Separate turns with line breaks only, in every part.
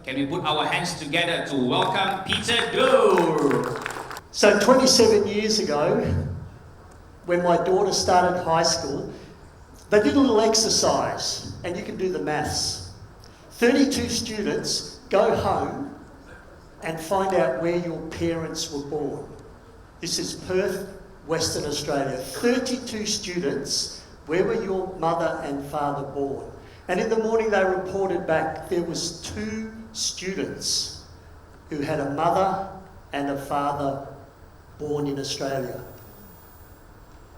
Can we put our hands together to welcome Peter Dur?
So 27 years ago, when my daughter started high school, they did a little exercise, and you can do the maths. 32 students go home and find out where your parents were born. This is Perth, Western Australia. 32 students, where were your mother and father born? And in the morning they reported back there was 2 students who had a mother and a father born in Australia.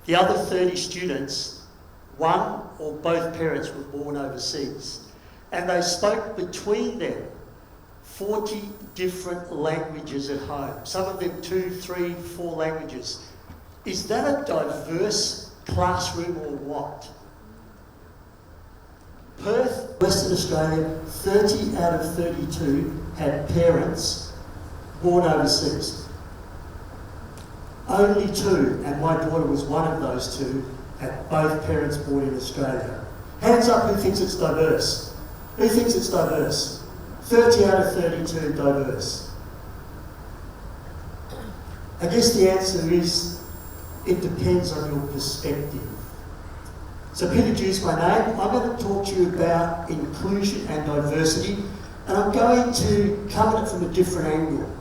The other 30 students, one or both parents were born overseas. And they spoke between them 40 different languages at home. Some of them 2, 3, 4 languages. Is that a diverse classroom or what? Perth, Western Australia, 30 out of 32 had parents born overseas. Only 2, and my daughter was one of those 2, had both parents born in Australia. Hands up who thinks it's diverse. Who thinks it's diverse? 30 out of 32 diverse. I guess the answer is, it depends on your perspective. So Peter Dew's my name. I'm going to talk to you about inclusion and diversity, and I'm going to come at it from a different angle.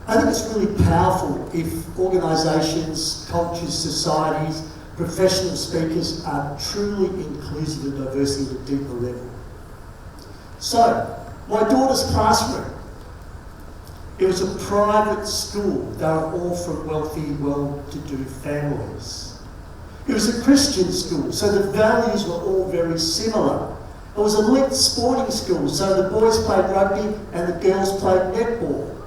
I think it's really powerful if organisations, cultures, societies, professional speakers are truly inclusive and diversity at a deeper level. So, my daughter's classroom, it was a private school. They were all from wealthy, well-to-do families. It was a Christian school, so the values were all very similar. It was a linked sporting school, so the boys played rugby and the girls played netball.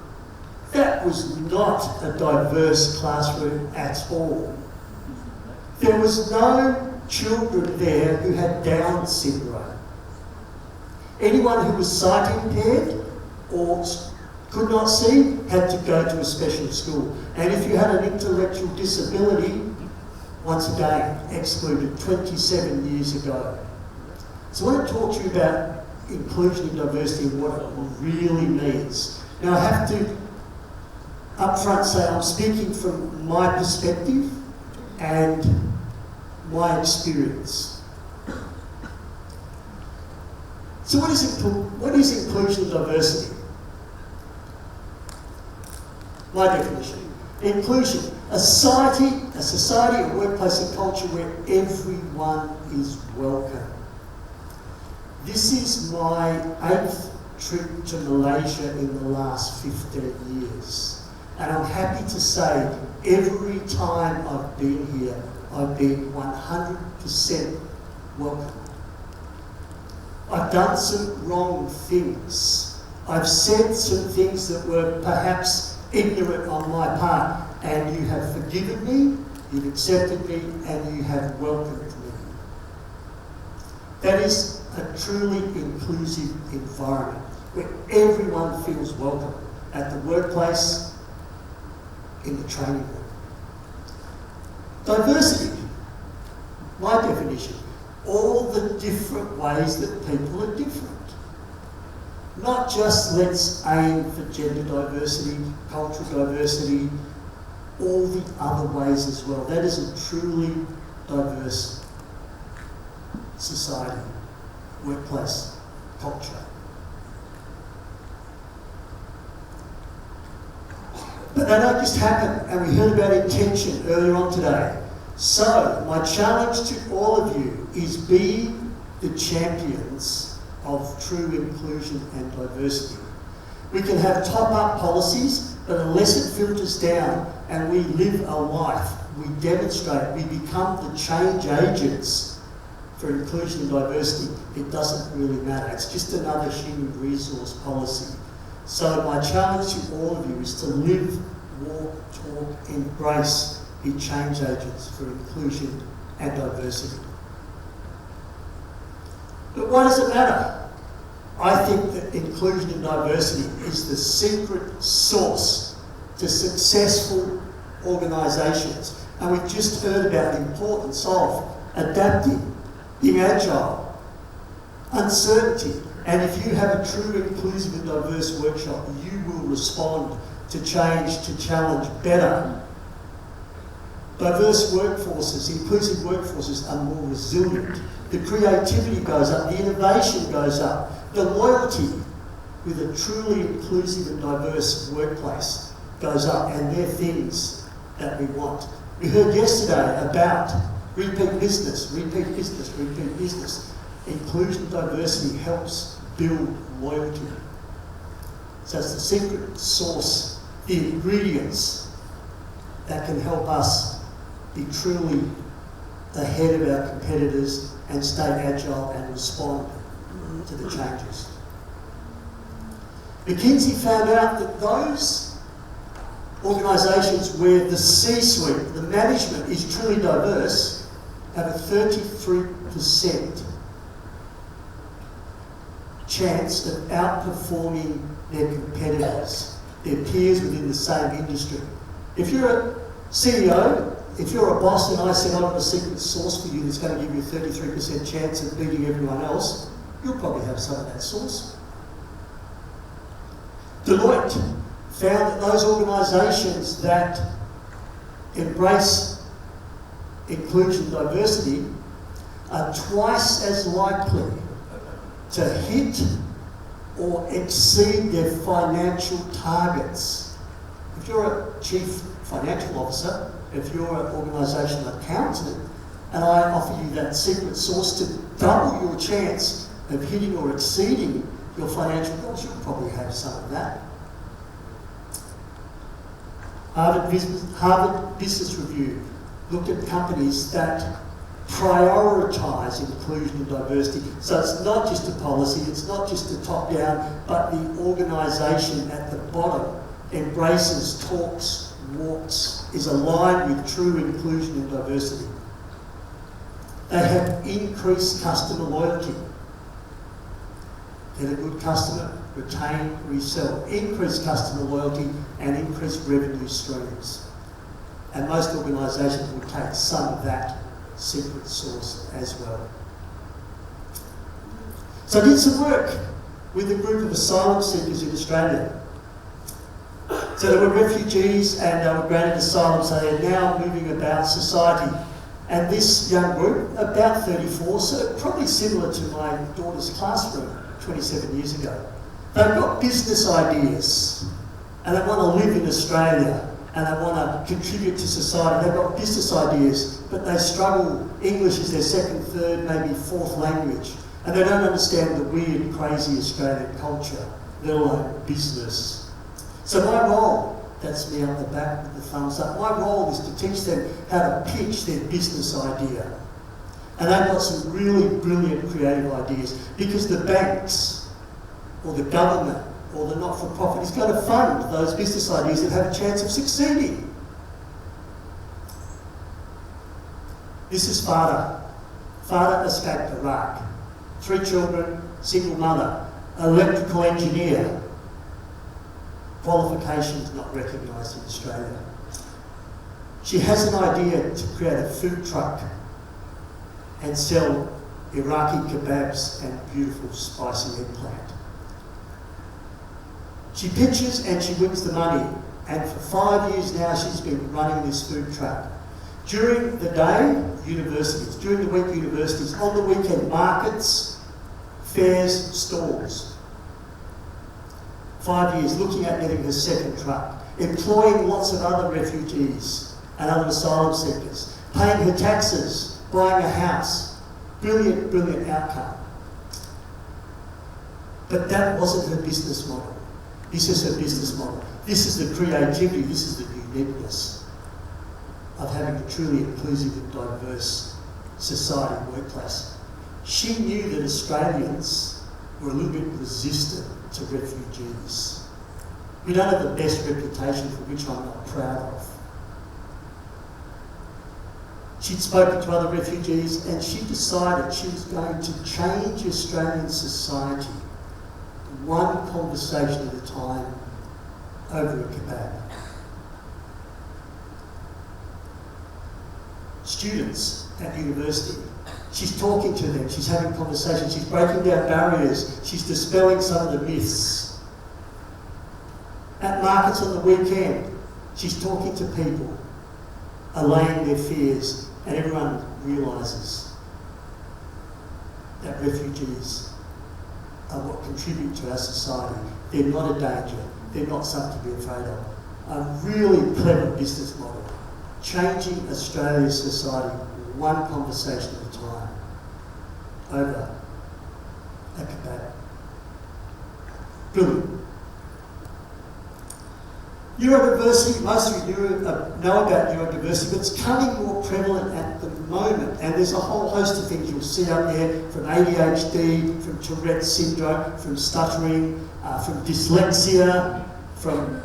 That was not a diverse classroom at all. There was no children there who had Down syndrome. Anyone who was sight impaired or could not see had to go to a special school. And if you had an intellectual disability, once again, excluded 27 years ago. So I want to talk to you about inclusion and diversity and what it really means. Now I have to up front say I'm speaking from my perspective and my experience. So what is inclusion and diversity? My definition. Inclusion, a society, a workplace, a culture where everyone is welcome. This is my 8th trip to Malaysia in the last 15 years. And I'm happy to say every time I've been here, I've been 100% welcome. I've done some wrong things. I've said some things that were perhaps ignorant on my part, and you have forgiven me, you've accepted me, and you have welcomed me. That is a truly inclusive environment where everyone feels welcome at the workplace, in the training room. Diversity, my definition, all the different ways that people are different. Not just let's aim for gender diversity, cultural diversity, all the other ways as well. That is a truly diverse society, workplace, culture. But they don't just happen, and we heard about intention earlier on today. So, my challenge to all of you is be the champions of true inclusion and diversity. We can have top-up policies, but unless it filters down and we live a life, we demonstrate, we become the change agents for inclusion and diversity, it doesn't really matter. It's just another human resource policy. So my challenge to all of you is to live, walk, talk, embrace, be change agents for inclusion and diversity. But why does it matter? I think that inclusion and diversity is the secret sauce to successful organisations. And we've just heard about the importance of adapting, being agile, uncertainty, And if you have a true inclusive and diverse workshop, you will respond to change, to challenge better. Diverse workforces, inclusive workforces are more resilient. The creativity goes up, the innovation goes up, the loyalty with a truly inclusive and diverse workplace goes up, and they're things that we want. We heard yesterday about repeat business, repeat business, repeat business. Inclusion and diversity helps build loyalty. So it's the secret sauce, the ingredients that can help us be truly ahead of our competitors and stay agile and respond to the changes. McKinsey found out that those organisations where the C-suite, the management, is truly diverse have a 33% chance of outperforming their competitors, their peers within the same industry. If you're a CEO, if you're a boss and I said I've got a secret sauce for you that's going to give you a 33% chance of beating everyone else, you'll probably have some of that sauce. Deloitte found that those organisations that embrace inclusion and diversity are twice as likely to hit or exceed their financial targets. If you're a chief financial officer, if you're an organisational accountant, and I offer you that secret sauce to double your chance of hitting or exceeding your financial goals, you'll probably have some of that. Harvard Business Review looked at companies that prioritise inclusion and diversity. So it's not just a policy, it's not just a top-down, but the organisation at the bottom embraces, talks, walks, is aligned with true inclusion and diversity. They have increased customer loyalty. Get a good customer, retain, resell. Increased customer loyalty and increased revenue streams. And most organisations will take some of that secret sauce as well. So I did some work with a group of asylum seekers in Australia. So they were refugees and they were granted asylum, so they're now moving about society. And this young group, about 34, so probably similar to my daughter's classroom 27 years ago. They've got business ideas and they want to live in Australia and they want to contribute to society. They've got business ideas, but they struggle. English is their second, third, maybe fourth language. And they don't understand the weird, crazy Australian culture, let alone business. So my role, that's me up the back with the thumbs up, my role is to teach them how to pitch their business idea. And they've got some really brilliant creative ideas because the banks or the government or the not-for-profit is going to fund those business ideas that have a chance of succeeding. This is Farah. Farah escaped Iraq. 3 children, single mother, electrical engineer. Qualifications not recognised in Australia. She has an idea to create a food truck and sell Iraqi kebabs and beautiful spicy eggplant. She pitches and she wins the money, and for 5 years now she's been running this food truck. During the day, universities, during the week, universities, on the weekend, markets, fairs, stalls. 5 years looking at getting her second truck, employing lots of other refugees and other asylum seekers, paying her taxes, buying a house. Brilliant, brilliant outcome. But that wasn't her business model. This is her business model. This is the creativity, this is the uniqueness of having a truly inclusive and diverse society and workplace. She knew that Australians were a little bit resistant to refugees. We don't have the best reputation, for which I'm not proud of. She'd spoken to other refugees and she decided she was going to change Australian society one conversation at a time over a kebab. Students at university, She's talking to them, she's having conversations, she's breaking down barriers, she's dispelling some of the myths. At markets on the weekend, she's talking to people, allaying their fears, and everyone realises that refugees are what contribute to our society. They're not a danger, they're not something to be afraid of. A really clever business model, changing Australia's society one conversation at a time, over a kebab. Brilliant. Neurodiversity, most of you know about neurodiversity, but it's becoming more prevalent at the moment, and there's a whole host of things you'll see up there, from ADHD, from Tourette's syndrome, from stuttering, from dyslexia, from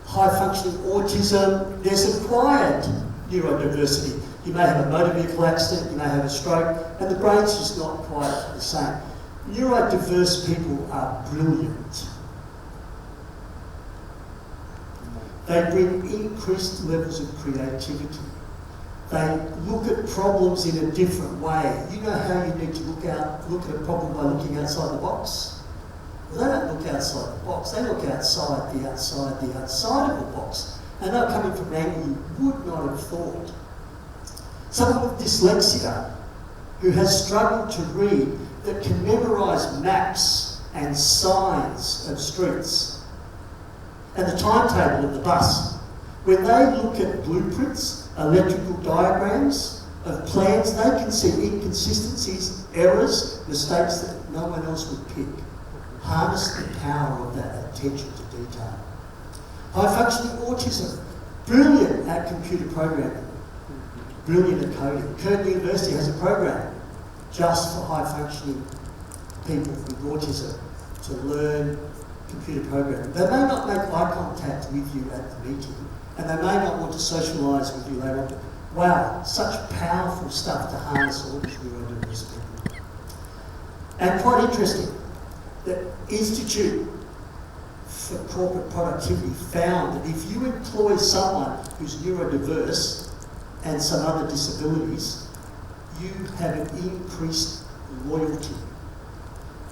high-functioning autism. There's acquired neurodiversity. You may have a motor vehicle accident, you may have a stroke, and the brain's just not quite the same. Neurodiverse people are brilliant. They bring increased levels of creativity. They look at problems in a different way. You know how you need to look at a problem by looking outside the box? Well, they don't look outside the box, they look outside of the box. And they're coming from an angle you would not have thought. Someone with dyslexia who has struggled to read, that can memorise maps and signs of streets and the timetable of the bus. When they look at blueprints, electrical diagrams of plans, they can see inconsistencies, errors, mistakes that no one else would pick. Harness the power of that attention to detail. High-functioning autism, brilliant at computer programming, brilliant at coding. Curtin University has a program just for high-functioning people with autism to learn computer programming. They may not make eye contact with you at the meeting, and they may not want to socialise with you later on. Wow, such powerful stuff to harness all these neurodiverse people. And quite interesting, the Institute for Corporate Productivity found that if you employ someone who's neurodiverse and some other disabilities, you have an increased loyalty.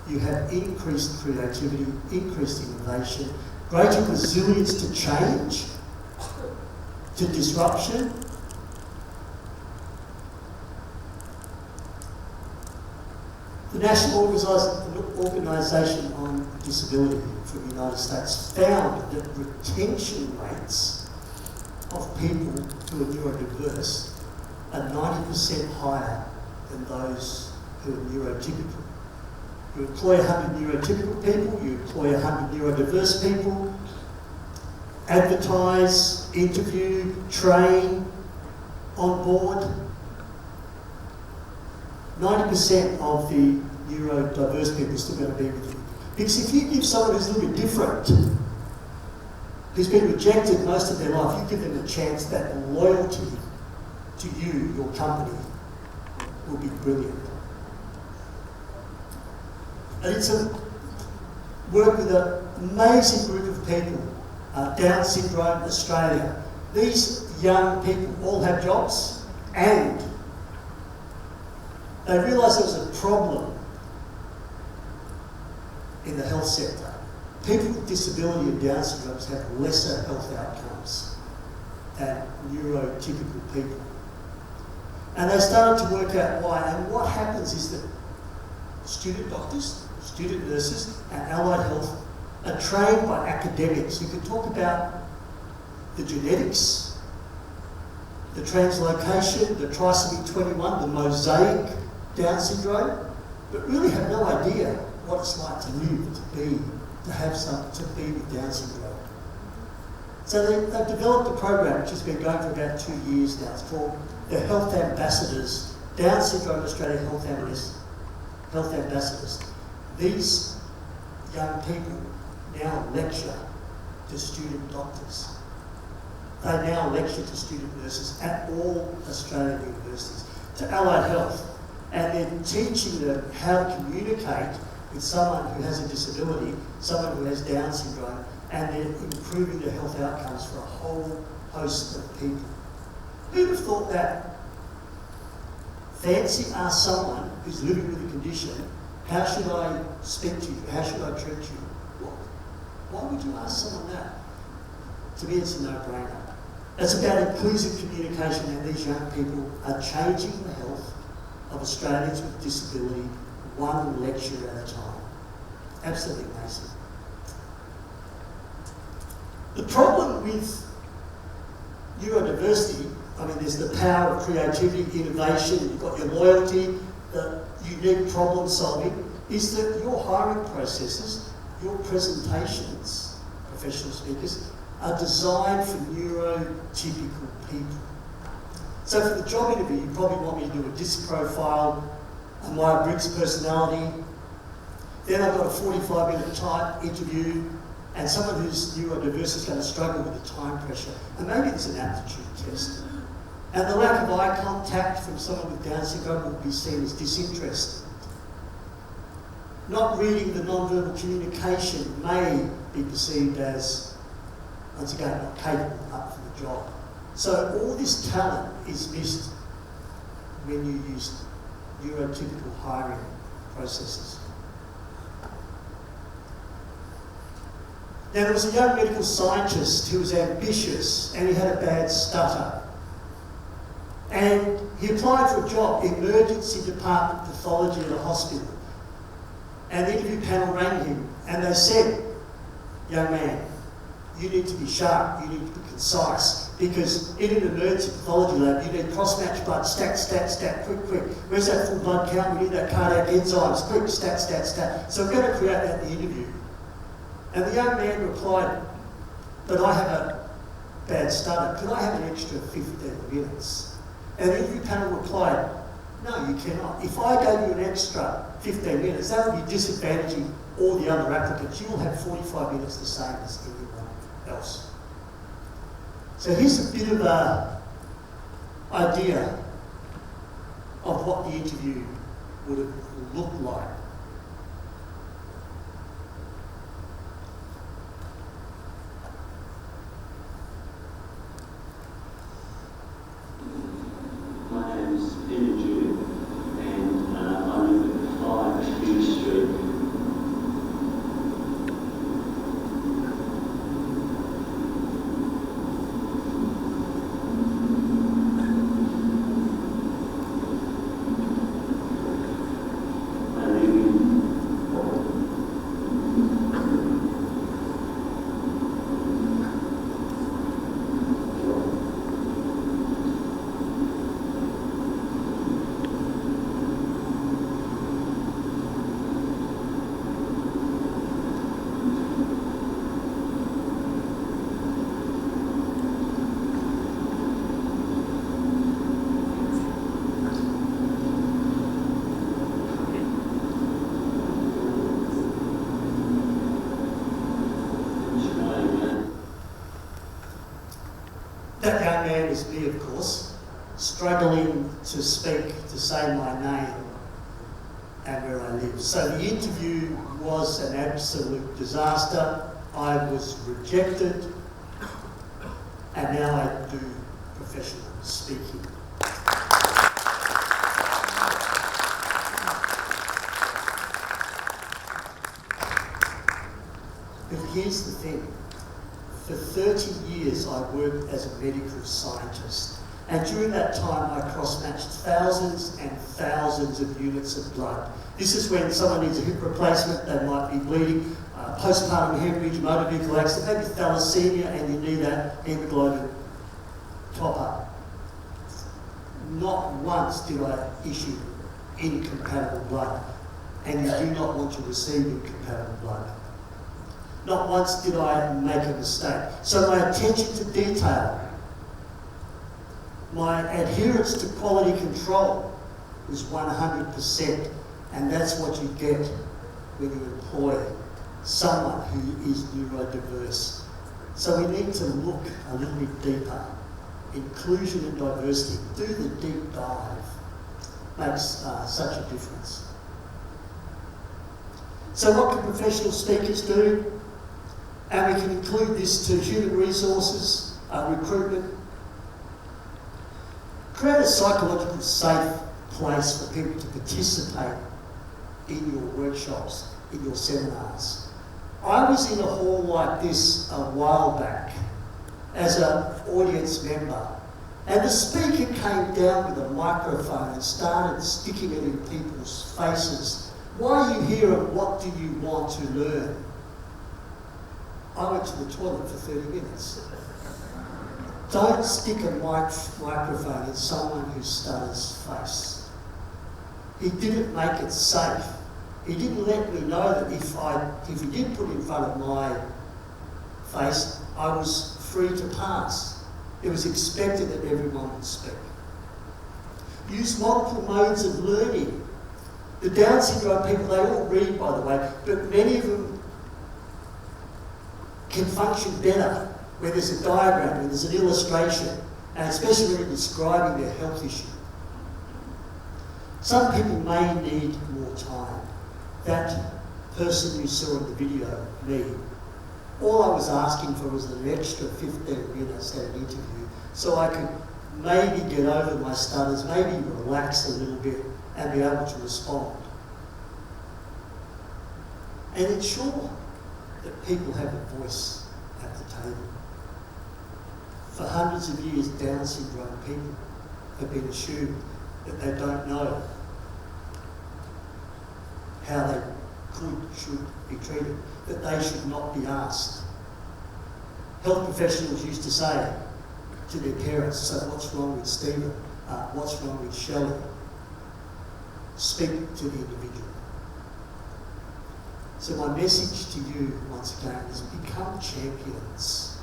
You have increased creativity, increased innovation, greater resilience to change, to disruption. The National Organisation on Disability for the United States found that retention rates of people who are neurodiverse are 90% higher than those who are neurotypical. You employ 100 neurotypical people, you employ 100 neurodiverse people, advertise, interview, train, on board. 90% of the neurodiverse people are still going to be with you. Because if you give someone who's a little bit different, who's been rejected most of their life, you give them a chance, that loyalty to you, your company, will be brilliant. And it's a work with an amazing group of people, Down Syndrome Australia. These young people all have jobs, and they realised there was a problem in the health sector. People with disability and Down syndromes have lesser health outcomes than neurotypical people. And they started to work out why. And what happens is that student doctors, student nurses, and allied health are trained by academics who can talk about the genetics, the translocation, the trisomy 21, the mosaic Down syndrome, but really have no idea what it's like to live, to be with Down syndrome. So they've developed a program which has been going for about 2 years now. It's called the Health Ambassadors, Down Syndrome Australia Health Ambassadors. These young people now lecture to student doctors. They now lecture to student nurses at all Australian universities, to allied health, and they're teaching them how to communicate with someone who has a disability, someone who has Down syndrome, and they're improving their health outcomes for a whole host of people. Who'd have thought that Fancy ask someone who's living with a condition, how should I speak to you? How should I treat you? Why would you ask someone that? To me, it's a no-brainer. It's about inclusive communication, and these young people are changing the health of Australians with disability one lecture at a time. Absolutely amazing. The problem with neurodiversity, I mean, there's the power of creativity, innovation, you've got your loyalty, the unique problem solving, is that your hiring processes, your presentations, professional speakers, are designed for neurotypical people. So for the job interview, you probably want me to do a disc profile, a Myers-Briggs personality, then I've got a 45-minute type interview, and someone who's neurodiverse is going to struggle with the time pressure. And maybe there's an aptitude test. And the lack of eye contact from someone with Down syndrome will be seen as disinterest. Not reading the non-verbal communication may be perceived as, once again, not capable up for the job. So all this talent is missed when you use neurotypical hiring processes. Now, there was a young medical scientist who was ambitious and he had a bad stutter. And he applied for a job, emergency department pathology at a hospital. And the interview panel rang him and they said, young man, you need to be sharp, you need to be concise, because in an emergency pathology lab, you need cross-match blood, stat, stat, stat, quick, quick. Where's that full blood count? We need that cardiac enzymes, quick, stat, stat, stat. So we're going to create that in the interview. And the young man replied, but I have a bad stutter. Could I have an extra 15 minutes? And the interview panel replied, no, you cannot. If I gave you an extra 15 minutes, that would be disadvantaging all the other applicants. You will have 45 minutes the same as anyone else. So here's a bit of an idea of what the interview would have looked like. That young man is me, of course, struggling to speak, to say my name and where I live. So the interview was an absolute disaster. I was rejected, and now I do professional speaking. But here's the thing. For 30 years I worked as a medical scientist, and during that time I cross-matched thousands and thousands of units of blood. This is when someone needs a hip replacement, they might be bleeding, postpartum hemorrhage, motor vehicle accident, maybe thalassemia, and you need a hemoglobin top-up. Not once did I issue incompatible blood, and you do not want to receive incompatible blood. Not once did I make a mistake. So my attention to detail, my adherence to quality control was 100%, and that's what you get when you employ someone who is neurodiverse. So we need to look a little bit deeper. Inclusion and diversity, do the deep dive, makes such a difference. So what can professional speakers do? And we can include this to human resources, recruitment. Create a psychologically safe place for people to participate in your workshops, in your seminars. I was in a hall like this a while back as an audience member, and the speaker came down with a microphone and started sticking it in people's faces. Why are you here and what do you want to learn? I went to the toilet for 30 minutes. Don't stick a microphone in someone who stutters' face. He didn't make it safe. He didn't let me know that if he did put it in front of my face, I was free to pass. It was expected that everyone would speak. Use multiple modes of learning. The Down syndrome people, they all read, by the way, but many of them can function better where there's a diagram, where there's an illustration, and especially when you're describing their health issue. Some people may need more time. That person you saw in the video, me, all I was asking for was an extra 15 minutes at an interview so I could maybe get over my stutters, maybe relax a little bit and be able to respond. And ensure that people have a voice at the table. For hundreds of years, Down syndrome people have been assumed that they don't know how they should be treated, that they should not be asked. Health professionals used to say to their parents, so what's wrong with Stephen? What's wrong with Shelley? Speak to the individual. So my message to you, once again, is become champions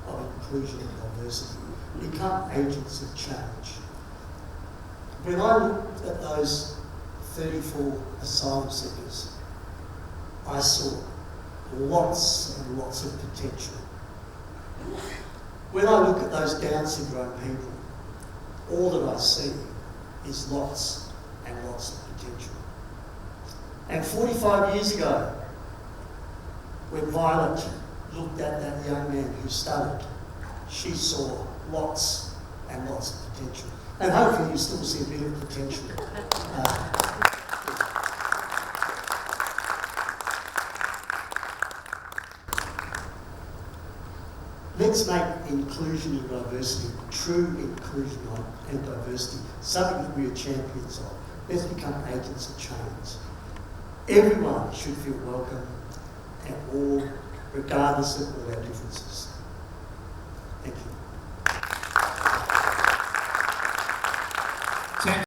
of inclusion and diversity. Become agents of change. When I looked at those 34 asylum seekers, I saw lots and lots of potential. When I look at those Down syndrome people, all that I see is lots and lots of potential. And 45 years ago, when Violet looked at that young man who stuttered, she saw lots and lots of potential. And hopefully you still see a bit of potential. Let's make inclusion and diversity, true inclusion and diversity, something that we are champions of. Let's become agents of change. Everyone should feel welcome and all, regardless of all our differences. Thank you.